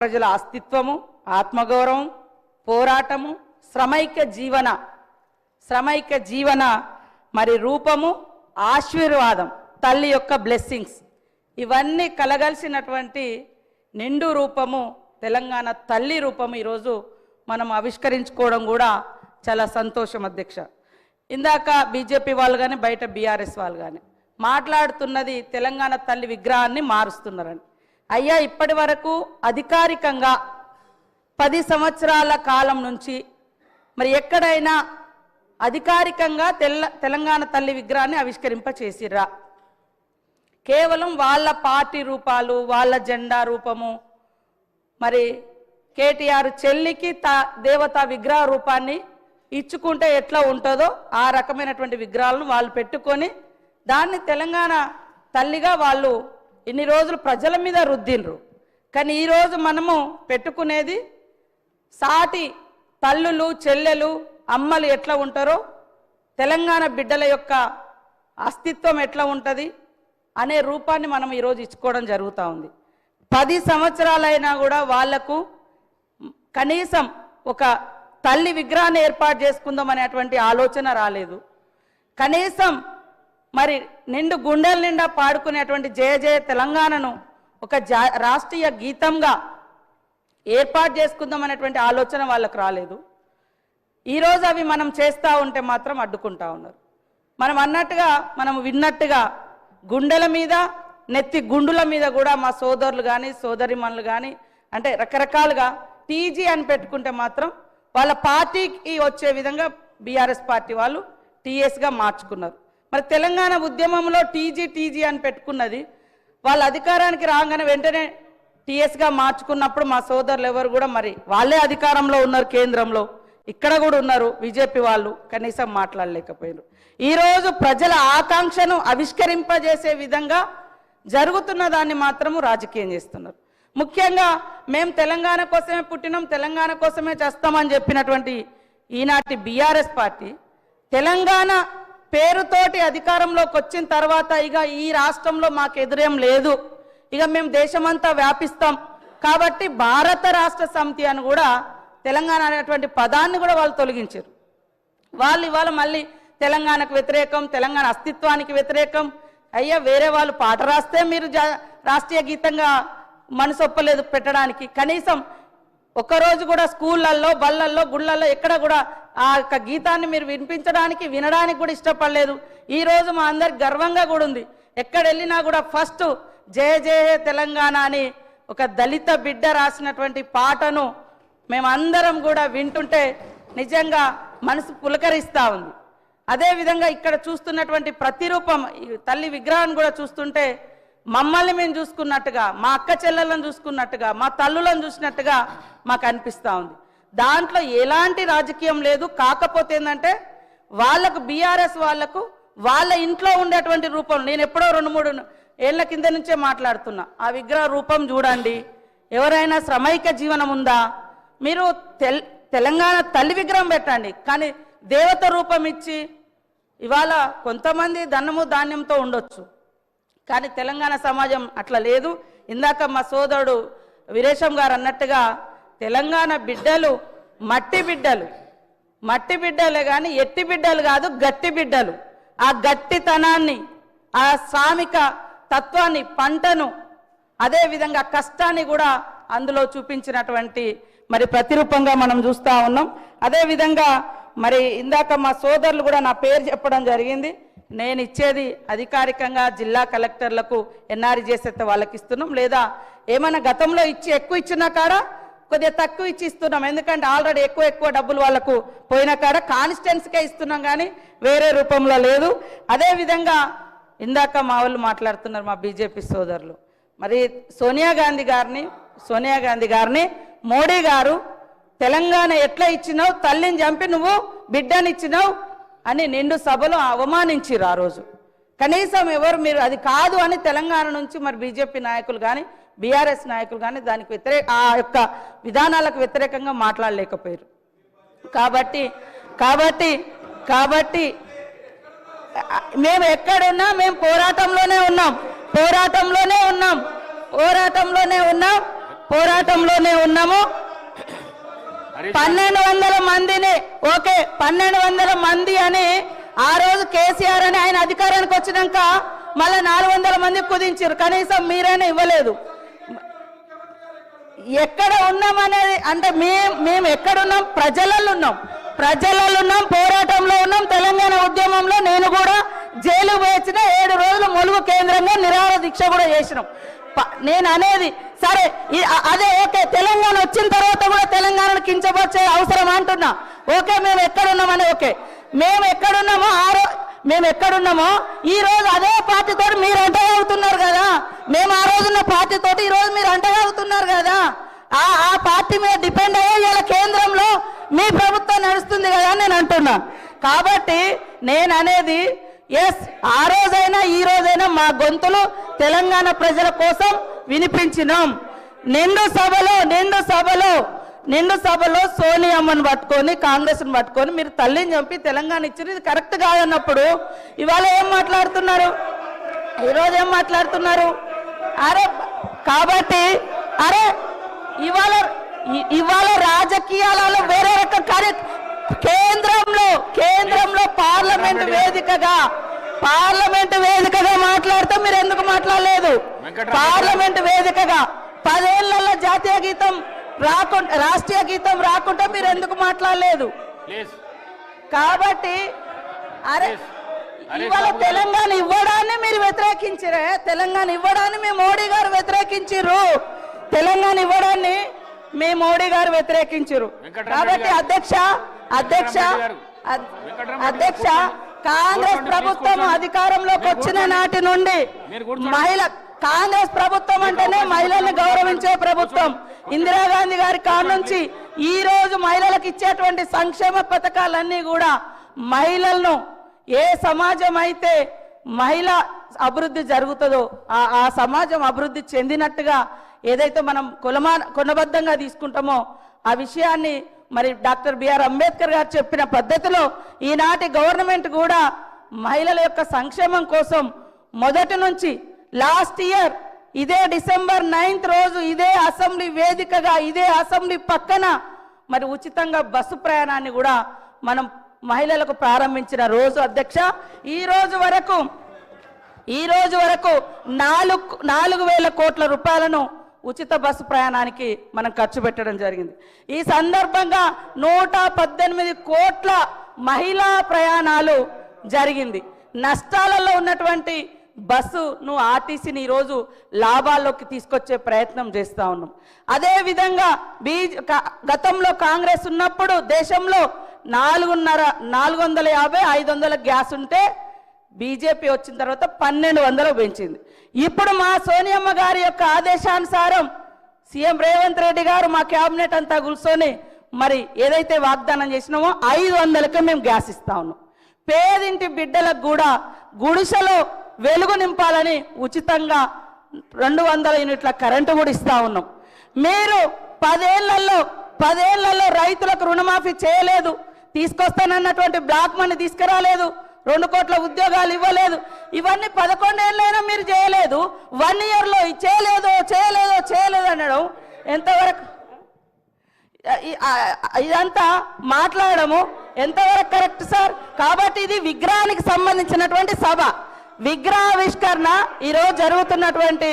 ప్రజల అస్తిత్వము, ఆత్మగౌరవం, పోరాటము, శ్రమైక జీవన మరి రూపము, ఆశీర్వాదం, తల్లి యొక్క బ్లెస్సింగ్స్ ఇవన్నీ కలగలిసినటువంటి నిండు రూపము తెలంగాణ తల్లి రూపము ఈరోజు మనం ఆవిష్కరించుకోవడం కూడా చాలా సంతోషం అధ్యక్ష. ఇందాక బీజేపీ వాళ్ళు కానీ బయట బీఆర్ఎస్ వాళ్ళు కానీ మాట్లాడుతున్నది తెలంగాణ తల్లి విగ్రహాన్ని మారుస్తున్నారని. అయ్యా, ఇప్పటి వరకు అధికారికంగా 10 సంవత్సరాల కాలం నుంచి మరి ఎక్కడైనా అధికారికంగా తెలంగాణ తల్లి విగ్రహాన్ని ఆవిష్కరింప చేసిర్రా? కేవలం వాళ్ళ పార్టీ రూపాలు, వాళ్ళ జెండా రూపము, మరి కేటీఆర్ చెల్లికి దేవతా విగ్రహ రూపాన్ని ఇచ్చుకుంటే ఎట్లా ఉంటుందో ఆ రకమైనటువంటి విగ్రహాలను వాళ్ళు పెట్టుకొని దాన్ని తెలంగాణ తల్లిగా వాళ్ళు ఇన్ని రోజులు ప్రజల మీద రుద్దిండ్రు. కానీ ఈరోజు మనము పెట్టుకునేది సాటి తల్లులు, చెల్లెలు, అమ్మలు ఎట్లా ఉంటారో, తెలంగాణ బిడ్డల యొక్క అస్తిత్వం ఎట్లా ఉంటుంది అనే రూపాన్ని మనం ఈరోజు ఇచ్చుకోవడం జరుగుతూ ఉంది. 10 సంవత్సరాలైనా కూడా వాళ్లకు కనీసం ఒక తల్లి విగ్రహాన్ని ఏర్పాటు చేసుకుందాం అనేటువంటి ఆలోచన రాలేదు. కనీసం మరి నిండు గుండెల నిండా పాడుకునేటువంటి జయ జయ తెలంగాణను ఒక రాష్ట్రీయ గీతంగా ఏర్పాటు చేసుకుందాం అనేటువంటి ఆలోచన వాళ్ళకు రాలేదు. ఈరోజు అవి మనం చేస్తూ ఉంటే మాత్రం అడ్డుకుంటా ఉన్నారు. మనం అన్నట్టుగా, మనం విన్నట్టుగా గుండెల మీద, నెత్తి గుండుల మీద కూడా మా సోదరులు కానీ సోదరిమణులు కానీ అంటే రకరకాలుగా టీజీ అని పెట్టుకుంటే మాత్రం వాళ్ళ పార్టీకి వచ్చే విధంగా బీఆర్ఎస్ పార్టీ వాళ్ళు టీఎస్గా మార్చుకున్నారు. మరి తెలంగాణ ఉద్యమంలో టీజీ అని పెట్టుకున్నది వాళ్ళ అధికారానికి రాగానే వెంటనే టీఎస్గా మార్చుకున్నప్పుడు మా సోదరులు ఎవరు కూడా మరి వాళ్ళే అధికారంలో ఉన్నారు, కేంద్రంలో ఇక్కడ కూడా ఉన్నారు బీజేపీ వాళ్ళు, కనీసం మాట్లాడలేకపోయారు. ఈరోజు ప్రజల ఆకాంక్షను ఆవిష్కరింపజేసే విధంగా జరుగుతున్న దాన్ని మాత్రము రాజకీయం చేస్తున్నారు. ముఖ్యంగా మేము తెలంగాణ కోసమే పుట్టినాం, తెలంగాణ కోసమే చేస్తామని చెప్పినటువంటి ఈనాటి బీఆర్ఎస్ పార్టీ తెలంగాణ పేరుతోటి అధికారంలోకి వచ్చిన తర్వాత ఇక ఈ రాష్ట్రంలో మాకు ఎదురేం లేదు, ఇక మేము దేశమంతా వ్యాపిస్తాం కాబట్టి భారత రాష్ట్ర సమితి అని కూడా తెలంగాణ అనేటువంటి పదాన్ని కూడా వాళ్ళు తొలగించారు. వాళ్ళు ఇవాళ మళ్ళీ తెలంగాణకు వ్యతిరేకం, తెలంగాణ అస్తిత్వానికి వ్యతిరేకం. అయ్యా, వేరే వాళ్ళు పాట రాస్తే మీరు రాష్ట్రీయ గీతంగా మనసు ఒప్పలేదు పెట్టడానికి. కనీసం ఒకరోజు కూడా స్కూళ్ళల్లో, బళ్ళల్లో, గుళ్ళల్లో ఎక్కడ కూడా ఆ యొక్క గీతాన్ని మీరు వినిపించడానికి, వినడానికి కూడా ఇష్టపడలేదు. ఈరోజు మా అందరికి గర్వంగా కూడా ఉంది. ఎక్కడ వెళ్ళినా కూడా ఫస్ట్ జయ జయ తెలంగాణ అని ఒక దళిత బిడ్డ రాసినటువంటి పాటను మేమందరం కూడా వింటుంటే నిజంగా మనసు పులకరిస్తూ ఉంది. అదేవిధంగా ఇక్కడ చూస్తున్నటువంటి ప్రతిరూపం తల్లి విగ్రహాన్ని కూడా చూస్తుంటే మమ్మల్ని మేము చూసుకున్నట్టుగా, మా అక్క చెల్లెలను చూసుకున్నట్టుగా, మా తల్లులను చూసినట్టుగా మాకు అనిపిస్తూ ఉంది. దాంట్లో ఎలాంటి రాజకీయం లేదు. కాకపోతే ఏంటంటే వాళ్ళకు బీఆర్ఎస్ వాళ్ళకు వాళ్ళ ఇంట్లో ఉండేటువంటి రూపం, నేను ఎప్పుడో 2-3 ఏళ్ల కింద నుంచే మాట్లాడుతున్నా, ఆ విగ్రహ రూపం చూడండి. ఎవరైనా శ్రమైక జీవనం ఉందా? మీరు తెలంగాణ తల్లి విగ్రహం పెట్టండి, కానీ దేవత రూపం ఇచ్చి ఇవాళ కొంతమంది ధనము ధాన్యంతో ఉండొచ్చు, కానీ తెలంగాణ సమాజం అట్లా లేదు. ఇందాక మా సోదరుడు వీరేశం గారు అన్నట్టుగా తెలంగాణ బిడ్డలు మట్టి బిడ్డలే కానీ ఎట్టి బిడ్డలు కాదు, గట్టి బిడ్డలు. ఆ గట్టితనాన్ని, ఆ శ్రామిక తత్వాన్ని, పంటను, అదేవిధంగా కష్టాన్ని కూడా అందులో చూపించినటువంటి మరి ప్రతిరూపంగా మనం చూస్తూ ఉన్నాం. అదేవిధంగా మరి ఇందాక మా సోదరులు కూడా నా పేరు చెప్పడం జరిగింది. నేను ఇచ్చేది అధికారికంగా జిల్లా కలెక్టర్లకు ఎన్ఆర్జీఎస్ వాళ్ళకి ఇస్తున్నాం, లేదా ఏమైనా గతంలో ఎక్కువ ఇచ్చిన కాడ కొద్దిగా తక్కువ ఇచ్చి ఇస్తున్నాం. ఎందుకంటే ఆల్రెడీ ఎక్కువ డబ్బులు వాళ్ళకు పోయిన కాడ కాన్స్టిట్యున్సీకే ఇస్తున్నాం, కానీ వేరే రూపంలో లేదు. అదేవిధంగా ఇందాక మా వాళ్ళు మాట్లాడుతున్నారు, మా బీజేపీ సోదరులు, మరి సోనియా గాంధీ గారిని మోడీ గారు తెలంగాణ ఎట్లా ఇచ్చినావు, తల్లిని చంపి నువ్వు బిడ్డనిచ్చినావు అని నిండు సభలో అవమానించిరు. ఆ రోజు కనీసం ఎవరు మీరు అది కాదు అని తెలంగాణ నుంచి మరి బీజేపీ నాయకులు కానీ బీఆర్ఎస్ నాయకులు కానీ దానికి ఆ యొక్క విధానాలకు వ్యతిరేకంగా మాట్లాడలేకపోయారు. కాబట్టి మేము ఎక్కడున్నా మేము పోరాటంలోనే ఉన్నాం. పోరాటంలోనే ఉన్నాము. 1200 మందిని ఓకే 1200 మంది అని ఆ రోజు కేసీఆర్ అని ఆయన అధికారానికి వచ్చినాక మళ్ళీ 400 మంది కుదించారు. కనీసం మీరైనా ఇవ్వలేదు. ఎక్కడ ఉన్నామనేది అంటే మేము ఎక్కడున్నాం? ప్రజలలో ఉన్నాం, పోరాటంలో ఉన్నాం. తెలంగాణ ఉద్యమంలో నేను కూడా జైలు వేసిన 7 రోజులు ములుగు కేంద్రంగా నిరాహార దీక్ష కూడా చేసినాం. నేను అనేది సరే అదే ఓకే, తెలంగాణ వచ్చిన తర్వాత కూడా తెలంగాణను కించపరిచే అవసరం అంటున్నా. ఓకే, మేము ఎక్కడున్నామని ఓకే, మేము ఎక్కడున్నామో ఈ రోజు అదే పార్టీతో మీరు అంటగా అవుతున్నారు కదా. మేము ఆ రోజున్న పార్టీతోటి ఈ రోజు మీరు అంటగా అవుతున్నారు కదా. ఆ పార్టీ మీద డిపెండ్ అయ్యే ఇలా కేంద్రంలో మీ ప్రభుత్వం నడుస్తుంది కదా అని నేను అంటున్నా. కాబట్టి నేను అనేది ఎస్, ఆ రోజైనా ఈ రోజైనా మా గొంతులు తెలంగాణ ప్రజల కోసం వినిపించినాం. నిండు సభలో సోనియమ్మను పట్టుకొని కాంగ్రెస్ను పట్టుకొని మీరు తల్లిని చంపి తెలంగాణ ఇచ్చారు, ఇది కరెక్ట్ కాదన్నప్పుడు ఇవాళ ఏం మాట్లాడుతున్నారు? ఈరోజు ఏం మాట్లాడుతున్నారు? అరే కాబట్టి అరే ఇవాళ రాజకీయాలలో వేరే రక కేంద్రంలో పార్లమెంట్ వేదికగా మాట్లాడితే మీరు ఎందుకు మాట్లాడలేదు? పార్లమెంట్ వేదికగా 10 ఏళ్లలో జాతీయ గీతం రాకుండా రాష్ట్రీయ గీతం రాకుండా మీరు ఎందుకు మాట్లాడలేదు? కాబట్టి అరే ఇవాళ తెలంగాణ ఇవ్వడాన్ని మీరు వ్యతిరేకించారే, తెలంగాణ ఇవ్వడాన్ని మీ మోడీ గారు వ్యతిరేకించారు. తెలంగాణ ఇవ్వడాన్ని మీ మోడీ గారు వ్యతిరేకించారు. కాబట్టి అధ్యక్ష కాంగ్రెస్ ప్రభుత్వం అధికారంలోకి వచ్చిన నాటి నుండి కాంగ్రెస్ ప్రభుత్వం అంటేనే మహిళల్ని గౌరవించే ప్రభుత్వం. ఇందిరాగాంధీ గారి కాడ నుంచి ఈ రోజు మహిళలకు ఇచ్చేటువంటి సంక్షేమ పథకాలన్నీ కూడా మహిళలను ఏ సమాజం అయితే మహిళ అభివృద్ధి జరుగుతుందో ఆ సమాజం అభివృద్ధి చెందినట్టుగా ఏదైతే మనం కొనబద్ధంగా తీసుకుంటామో ఆ విషయాన్ని మరి డాక్టర్ బిఆర్ అంబేద్కర్ గారు చెప్పిన పద్ధతిలో ఈనాటి గవర్నమెంట్ కూడా మహిళల యొక్క సంక్షేమం కోసం మొదటి నుంచి లాస్ట్ ఇయర్ ఇదే డిసెంబర్ 9th రోజు ఇదే అసెంబ్లీ వేదికగా ఇదే అసెంబ్లీ పక్కన మరి ఉచితంగా బస్సు ప్రయాణాన్ని కూడా మనం మహిళలకు ప్రారంభించిన రోజు అధ్యక్ష. ఈ రోజు వరకు 4,000 కోట్ల రూపాయలను ఉచిత బస్సు ప్రయాణానికి మనం ఖర్చు పెట్టడం జరిగింది. ఈ సందర్భంగా 118 కోట్ల మహిళా ప్రయాణాలు జరిగింది. నష్టాలలో ఉన్నటువంటి బస్సును ఆర్టీసీని ఈరోజు లాభాల్లోకి తీసుకొచ్చే ప్రయత్నం చేస్తూ ఉన్నాం. అదేవిధంగా గతంలో కాంగ్రెస్ ఉన్నప్పుడు దేశంలో 450-500 గ్యాస్ ఉంటే బీజేపీ వచ్చిన తర్వాత 1200 పెంచింది. ఇప్పుడు మా సోనియమ్మ గారి యొక్క ఆదేశానుసారం సీఎం రేవంత్ రెడ్డి గారు మా క్యాబినెట్ అంతా కూర్చొని మరి ఏదైతే వాగ్దానం చేసినామో 500కే మేము గ్యాస్ ఇస్తా ఉన్నాం. పేదింటి బిడ్డలకు కూడా గుడిసెలో వెలుగు నింపాలని ఉచితంగా 200 యూనిట్ల కరెంటు కూడా ఇస్తా ఉన్నాం. మీరు 10 ఏళ్లలో రైతులకు రుణమాఫీ చేయలేదు, తీసుకొస్తానన్నటువంటి బ్లాక్ మనీ తీసుకురాలేదు, 2 కోట్ల ఉద్యోగాలు ఇవ్వలేదు. ఇవన్నీ 11 ఏళ్ళైనా మీరు చేయలేదు. 1 ఇయర్లో చేయలేదు అనడం ఎంతవరకు? ఇదంతా మాట్లాడము ఎంతవరకు కరెక్ట్ సార్? కాబట్టి ఇది విగ్రహానికి సంబంధించినటువంటి సభ, విగ్రహావిష్కరణ ఈరోజు జరుగుతున్నటువంటి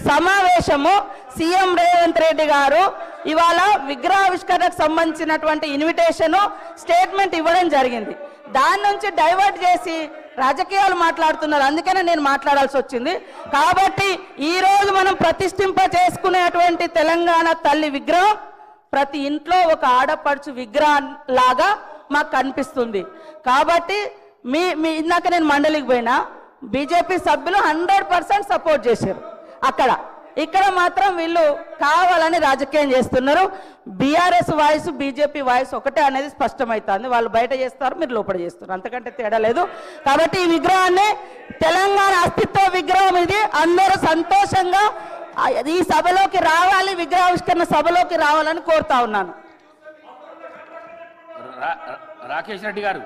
సమావేశము. సీఎం రేవంత్ రెడ్డి గారు ఇవాళ విగ్రహావిష్కరణకు సంబంధించినటువంటి ఇన్విటేషన్ స్టేట్మెంట్ ఇవ్వడం జరిగింది. దాని నుంచి డైవర్ట్ చేసి రాజకీయాలు మాట్లాడుతున్నారు. అందుకనే నేను మాట్లాడాల్సి వచ్చింది. కాబట్టి ఈరోజు మనం ప్రతిష్ఠింప చేసుకునేటువంటి తెలంగాణ తల్లి విగ్రహం ప్రతి ఇంట్లో ఒక ఆడపడుచు విగ్రహం లాగా మాకు కనిపిస్తుంది. కాబట్టి మీ ఇందాక నేను మండలికి పోయినా బీజేపీ సభ్యులు 100% సపోర్ట్ చేశారు. ఇక్కడ మాత్రం వీళ్ళు కావాలని రాజకీయం చేస్తున్నారు. బీఆర్ఎస్ వాయిస్ బీజేపీ వాయిస్ ఒకటే అనేది స్పష్టమవుతుంది. వాళ్ళు బయట చేస్తారు, మీరు లోపల చేస్తారు, అంతకంటే తేడా లేదు. కాబట్టి ఈ విగ్రహాన్ని తెలంగాణ అస్తిత్వ విగ్రహం ఇది. అందరూ సంతోషంగా ఈ సభలోకి రావాలి, విగ్రహావిష్కరణ సభలోకి రావాలని కోరుతా ఉన్నాను. రాకేష్ రెడ్డి గారు.